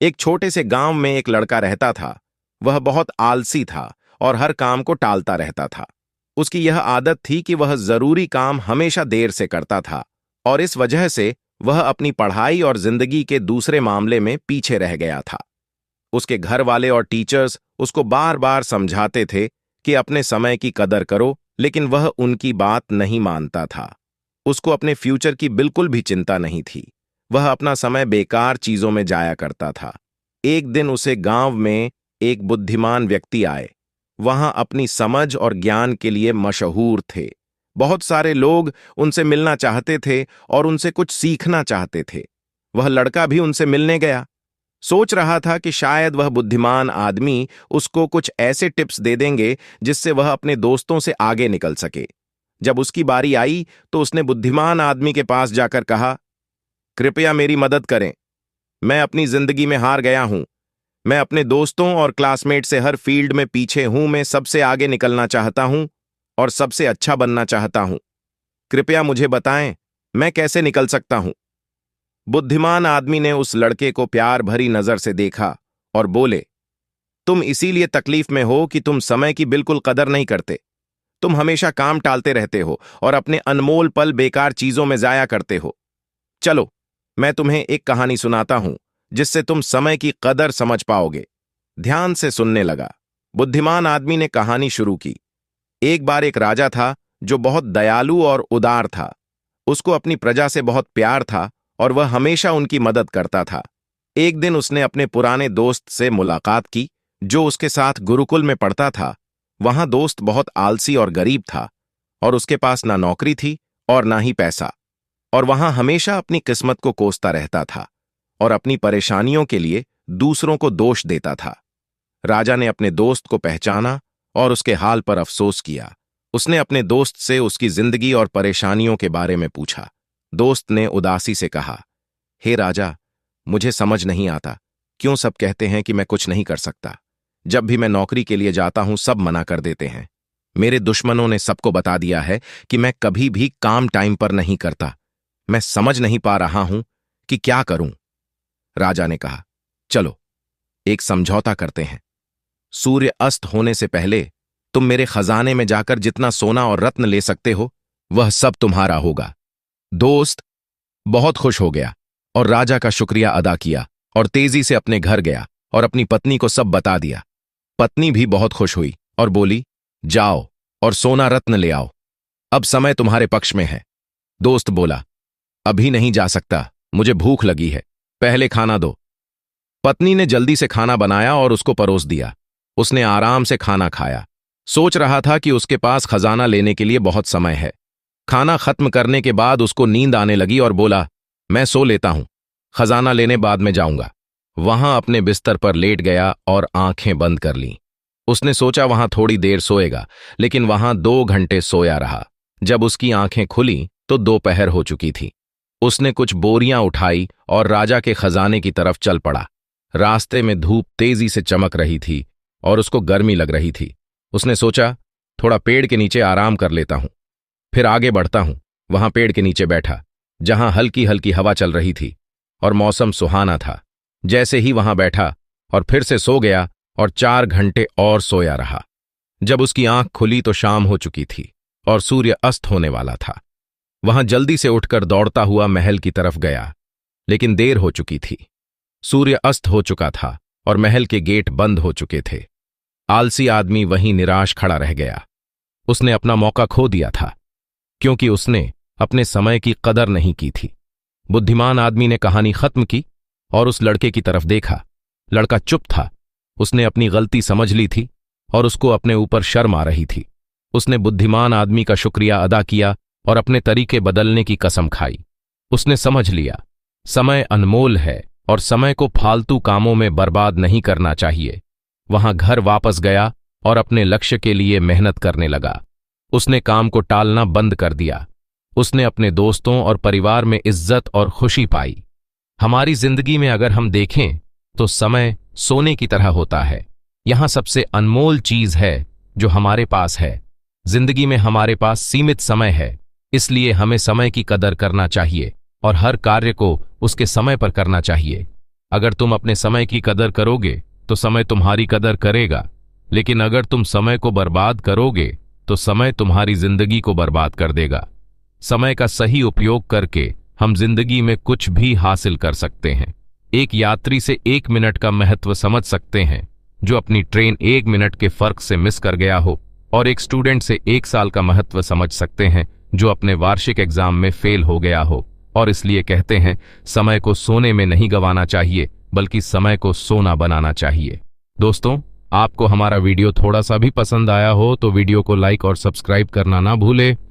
एक छोटे से गांव में एक लड़का रहता था। वह बहुत आलसी था और हर काम को टालता रहता था। उसकी यह आदत थी कि वह जरूरी काम हमेशा देर से करता था और इस वजह से वह अपनी पढ़ाई और जिंदगी के दूसरे मामले में पीछे रह गया था। उसके घर वाले और टीचर्स उसको बार बार समझाते थे कि अपने समय की कदर करो, लेकिन वह उनकी बात नहीं मानता था। उसको अपने फ्यूचर की बिल्कुल भी चिंता नहीं थी। वह अपना समय बेकार चीजों में जाया करता था। एक दिन उसे गांव में एक बुद्धिमान व्यक्ति आए। वहां अपनी समझ और ज्ञान के लिए मशहूर थे। बहुत सारे लोग उनसे मिलना चाहते थे और उनसे कुछ सीखना चाहते थे। वह लड़का भी उनसे मिलने गया। सोच रहा था कि शायद वह बुद्धिमान आदमी उसको कुछ ऐसे टिप्स दे देंगे जिससे वह अपने दोस्तों से आगे निकल सके। जब उसकी बारी आई तो उसने बुद्धिमान आदमी के पास जाकर कहा, कृपया मेरी मदद करें। मैं अपनी जिंदगी में हार गया हूं। मैं अपने दोस्तों और क्लासमेट से हर फील्ड में पीछे हूं। मैं सबसे आगे निकलना चाहता हूं और सबसे अच्छा बनना चाहता हूं। कृपया मुझे बताएं, मैं कैसे निकल सकता हूं। बुद्धिमान आदमी ने उस लड़के को प्यार भरी नजर से देखा और बोले, तुम इसीलिए तकलीफ में हो कि तुम समय की बिल्कुल कदर नहीं करते। तुम हमेशा काम टालते रहते हो और अपने अनमोल पल बेकार चीजों में जाया करते हो। चलो, मैं तुम्हें एक कहानी सुनाता हूं जिससे तुम समय की कदर समझ पाओगे। ध्यान से सुनने लगा। बुद्धिमान आदमी ने कहानी शुरू की। एक बार एक राजा था जो बहुत दयालु और उदार था। उसको अपनी प्रजा से बहुत प्यार था और वह हमेशा उनकी मदद करता था। एक दिन उसने अपने पुराने दोस्त से मुलाकात की जो उसके साथ गुरुकुल में पढ़ता था। वहां दोस्त बहुत आलसी और गरीब था और उसके पास ना नौकरी थी और ना ही पैसा, और वहां हमेशा अपनी किस्मत को कोसता रहता था और अपनी परेशानियों के लिए दूसरों को दोष देता था। राजा ने अपने दोस्त को पहचाना और उसके हाल पर अफसोस किया। उसने अपने दोस्त से उसकी जिंदगी और परेशानियों के बारे में पूछा। दोस्त ने उदासी से कहा, हे राजा, मुझे समझ नहीं आता क्यों सब कहते हैं कि मैं कुछ नहीं कर सकता। जब भी मैं नौकरी के लिए जाता हूं सब मना कर देते हैं। मेरे दुश्मनों ने सबको बता दिया है कि मैं कभी भी काम टाइम पर नहीं करता। मैं समझ नहीं पा रहा हूं कि क्या करूं। राजा ने कहा, चलो एक समझौता करते हैं। सूर्य अस्त होने से पहले तुम मेरे खजाने में जाकर जितना सोना और रत्न ले सकते हो वह सब तुम्हारा होगा। दोस्त बहुत खुश हो गया और राजा का शुक्रिया अदा किया और तेजी से अपने घर गया और अपनी पत्नी को सब बता दिया। पत्नी भी बहुत खुश हुई और बोली, जाओ और सोना रत्न ले आओ। अब समय तुम्हारे पक्ष में है। दोस्त बोला, अभी नहीं जा सकता, मुझे भूख लगी है, पहले खाना दो। पत्नी ने जल्दी से खाना बनाया और उसको परोस दिया। उसने आराम से खाना खाया। सोच रहा था कि उसके पास खजाना लेने के लिए बहुत समय है। खाना खत्म करने के बाद उसको नींद आने लगी और बोला, मैं सो लेता हूं, खजाना लेने बाद में जाऊंगा। वहां अपने बिस्तर पर लेट गया और आंखें बंद कर लीं। उसने सोचा वहां थोड़ी देर सोएगा, लेकिन वहां 2 घंटे सोया रहा। जब उसकी आंखें खुली तो दोपहर हो चुकी थी। उसने कुछ बोरियां उठाई और राजा के खजाने की तरफ चल पड़ा। रास्ते में धूप तेजी से चमक रही थी और उसको गर्मी लग रही थी। उसने सोचा, थोड़ा पेड़ के नीचे आराम कर लेता हूं, फिर आगे बढ़ता हूं। वहां पेड़ के नीचे बैठा, जहां हल्की हल्की हवा चल रही थी और मौसम सुहाना था। जैसे ही वहां बैठा और फिर से सो गया और 4 घंटे और सोया रहा। जब उसकी आंख खुली तो शाम हो चुकी थी और सूर्य अस्त होने वाला था। वहां जल्दी से उठकर दौड़ता हुआ महल की तरफ गया, लेकिन देर हो चुकी थी। सूर्य अस्त हो चुका था और महल के गेट बंद हो चुके थे। आलसी आदमी वहीं निराश खड़ा रह गया। उसने अपना मौका खो दिया था क्योंकि उसने अपने समय की कदर नहीं की थी। बुद्धिमान आदमी ने कहानी खत्म की और उस लड़के की तरफ देखा। लड़का चुप था। उसने अपनी गलती समझ ली थी और उसको अपने ऊपर शर्म आ रही थी। उसने बुद्धिमान आदमी का शुक्रिया अदा किया और अपने तरीके बदलने की कसम खाई। उसने समझ लिया, समय अनमोल है और समय को फालतू कामों में बर्बाद नहीं करना चाहिए। वहां घर वापस गया और अपने लक्ष्य के लिए मेहनत करने लगा। उसने काम को टालना बंद कर दिया। उसने अपने दोस्तों और परिवार में इज्जत और खुशी पाई। हमारी जिंदगी में अगर हम देखें तो समय सोने की तरह होता है। यहां सबसे अनमोल चीज है जो हमारे पास है। जिंदगी में हमारे पास सीमित समय है, इसलिए हमें समय की कदर करना चाहिए और हर कार्य को उसके समय पर करना चाहिए। अगर तुम अपने समय की कदर करोगे तो समय तुम्हारी कदर करेगा, लेकिन अगर तुम समय को बर्बाद करोगे तो समय तुम्हारी जिंदगी को बर्बाद कर देगा। समय का सही उपयोग करके हम जिंदगी में कुछ भी हासिल कर सकते हैं। एक यात्री से 1 मिनट का महत्व समझ सकते हैं जो अपनी ट्रेन 1 मिनट के फर्क से मिस कर गया हो, और एक स्टूडेंट से 1 साल का महत्व समझ सकते हैं जो अपने वार्षिक एग्जाम में फेल हो गया हो। और इसलिए कहते हैं, समय को सोने में नहीं गंवाना चाहिए, बल्कि समय को सोना बनाना चाहिए। दोस्तों, आपको हमारा वीडियो थोड़ा सा भी पसंद आया हो तो वीडियो को लाइक और सब्सक्राइब करना ना भूले।